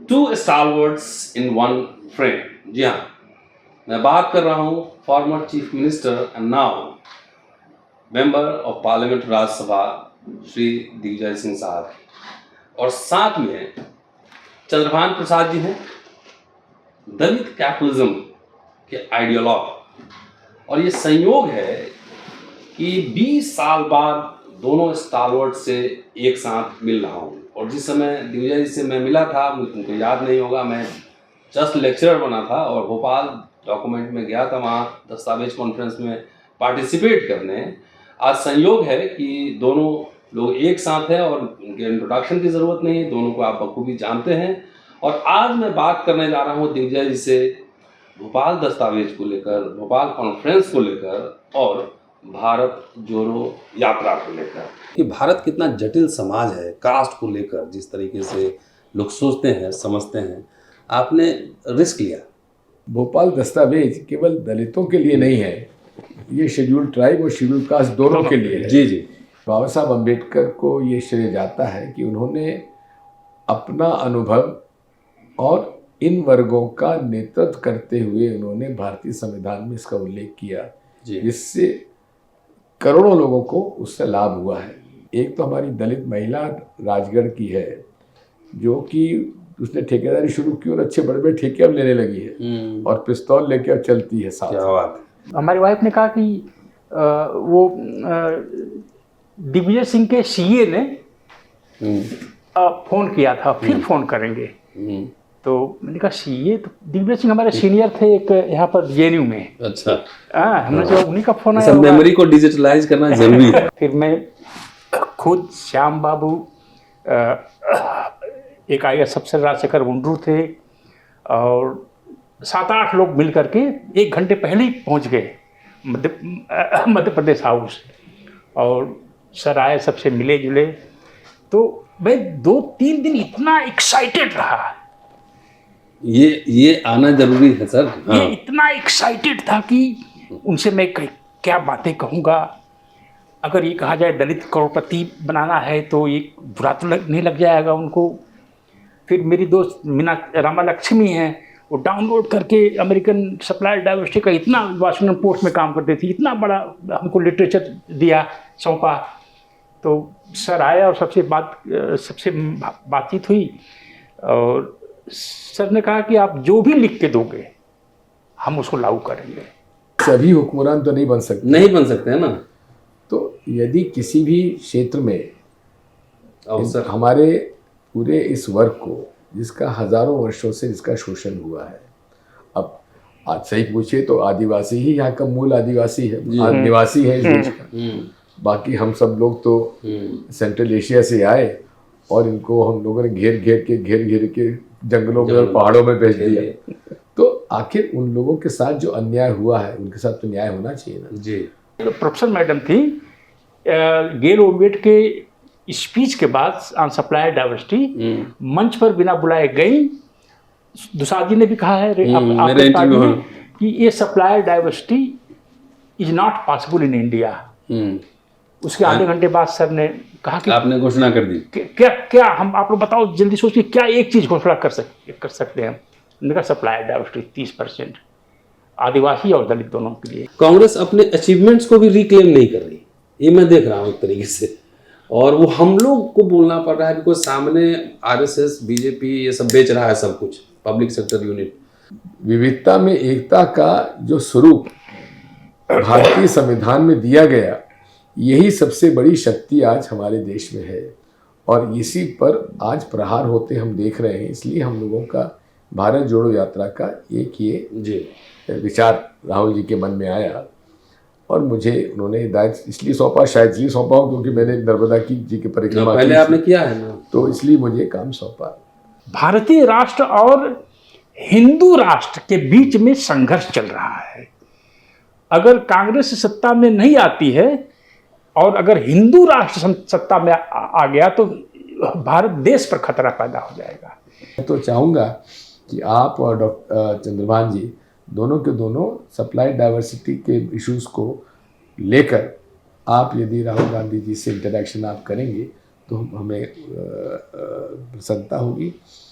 To stalwarts in one frame. जी हाँ, मैं बात कर रहा हूँ former chief minister and now member of parliament Rajya Sabha Shri Digvijaya Singh साहब, और साथ में चंद्रभान प्रसाद जी हैं, दलित कैपिटलिज्म के आइडियोलॉग। और ये संयोग है कि 20 साल बाद दोनों स्टारवर्ड से एक साथ मिल रहा हूँ। और जिस समय दिग्विजय जी से मैं मिला था, मुझे याद नहीं होगा, मैं जस्ट लेक्चरर बना था और भोपाल डॉक्यूमेंट में गया था वहाँ दस्तावेज कॉन्फ्रेंस में पार्टिसिपेट करने। आज संयोग है कि दोनों लोग एक साथ हैं और उनके इंट्रोडक्शन की ज़रूरत नहीं है, दोनों को आप बखूबी जानते हैं। और आज मैं बात करने जा रहा हूँ दिग्विजय जी से भोपाल दस्तावेज को लेकर, भोपाल कॉन्फ्रेंस को लेकर और भारत जोड़ो यात्रा को लेकर कि भारत कितना जटिल समाज है कास्ट को लेकर। जिस तरीके से लोग सोचते हैं, समझते हैं, आपने रिस्क लिया। भोपाल दस्तावेज केवल दलितों के लिए नहीं है, ये शेड्यूल ट्राइब और शेड्यूल कास्ट दोनों के लिए है। जी जी। बाबा साहब अम्बेडकर को ये श्रेय जाता है कि उन्होंने अपना अनुभव और इन वर्गों का नेतृत्व करते हुए उन्होंने भारतीय संविधान में इसका उल्लेख किया, जिससे करोड़ों लोगों को उससे लाभ हुआ है। एक तो हमारी दलित महिला राजगढ़ की है, जो कि उसने ठेकेदारी शुरू की और अच्छे बड़े बड़े ठेके अब लेने लगी है और पिस्तौल लेके अब चलती है साथ। क्या बात है। हमारी वाइफ ने कहा कि वो दिग्विजय सिंह के सीए ने फ़ोन किया था, फिर फ़ोन करेंगे। तो मैंने कहा सीए तो दिग्विजय सिंह हमारे सीनियर थे एक यहाँ पर जेएनयू में। अच्छा। हमने जो उन्हीं का फ़ोन आया, मेमोरी को डिजिटलाइज करना जरूरी है। फिर मैं खुद श्याम बाबू, एक IAS अफसर राजशेखर मुंडरू थे, और 7-8 लोग मिल करके 1 घंटे पहले ही पहुंच गए मध्य प्रदेश हाउस। और सर आए, सबसे मिले जुले। तो मैं 2-3 दिन इतना एक्साइटेड रहा। ये आना जरूरी है सर। हाँ। ये इतना एक्साइटेड था कि उनसे मैं क्या बातें कहूँगा। अगर ये कहा जाए दलित करोड़पति बनाना है तो ये बुरा तो नहीं लग जाएगा उनको। फिर मेरी दोस्त मीना रामा लक्ष्मी हैं, वो डाउनलोड करके अमेरिकन सप्लायर डाइवर्सिटी का इतना, वाशिंगटन पोस्ट में काम करती थी, इतना बड़ा हमको लिटरेचर दिया, सौंपा। तो सर आया और सबसे बातचीत हुई, और सर ने कहा कि आप जो भी लिख के दोगे हम उसको लागू करेंगे। सभी हुक्मरान तो नहीं बन सकते हैं ना। तो यदि किसी भी क्षेत्र में हमारे पूरे इस वर्ग को, जिसका हजारों वर्षों से जिसका शोषण हुआ है, अब आज सही पूछिए तो आदिवासी ही यहाँ का मूल आदिवासी है, निवासी है इस देश का। बाकी हम सब लोग तो सेंट्रल एशिया से आए और इनको हम लोगों ने घेर घेर के जंगलों में और पहाड़ों में भेज दिया। तो आखिर उन लोगों के साथ जो अन्याय हुआ है, उनके साथ तो न्याय होना चाहिए ना। जी। तो प्रोफेसर मैडम थी, गेल ओम्बेड के स्पीच के बाद ऑन सप्लाई डाइवर्सिटी मंच पर बिना बुलाए गई। दुसाद जी ने भी कहा है आपके पार्टी में कि ये supply diversity is not possible in India. उसके आधे घंटे बाद सर ने कहा कि आपने घोषणा कर दी। क्या हम, आप लोग बताओ जल्दी सोच के, क्या एक चीज घोषणा कर सकते हैं। उन्होंने कहा सप्लाई डाइवर्सिटी 30% आदिवासी और दलित दोनों के लिए। कांग्रेस अपने अचीवमेंट्स को भी रिक्लेम नहीं कर रही, ये मैं देख रहा हूँ एक तरीके से। और वो हम लोग को बोलना पड़ रहा है, बिकॉज सामने RSS BJP ये सब बेच रहा है सब कुछ, पब्लिक सेक्टर यूनिट। विविधता में एकता का जो स्वरूप भारतीय संविधान में दिया गया, यही सबसे बड़ी शक्ति आज हमारे देश में है, और इसी पर आज प्रहार होते हम देख रहे हैं। इसलिए हम लोगों का भारत जोड़ो यात्रा का एक ये विचार राहुल जी के मन में आया, और मुझे उन्होंने हिदायत इसलिए सौंपा, शायद इसलिए सौंपा हो क्योंकि मैंने नर्मदा जी की परिक्रमा पहले आपने किया है ना, तो इसलिए मुझे काम सौंपा। भारतीय राष्ट्र और हिंदू राष्ट्र के बीच में संघर्ष चल रहा है। अगर कांग्रेस सत्ता में नहीं आती है और अगर हिंदू राष्ट्र सत्ता में आ गया तो भारत देश पर खतरा पैदा हो जाएगा। मैं तो चाहूँगा कि आप और डॉक्टर चंद्रभान जी दोनों के दोनों सप्लाई डाइवर्सिटी के इश्यूज़ को लेकर आप यदि राहुल गांधी जी से इंटरेक्शन आप करेंगे तो हमें प्रसन्नता होगी।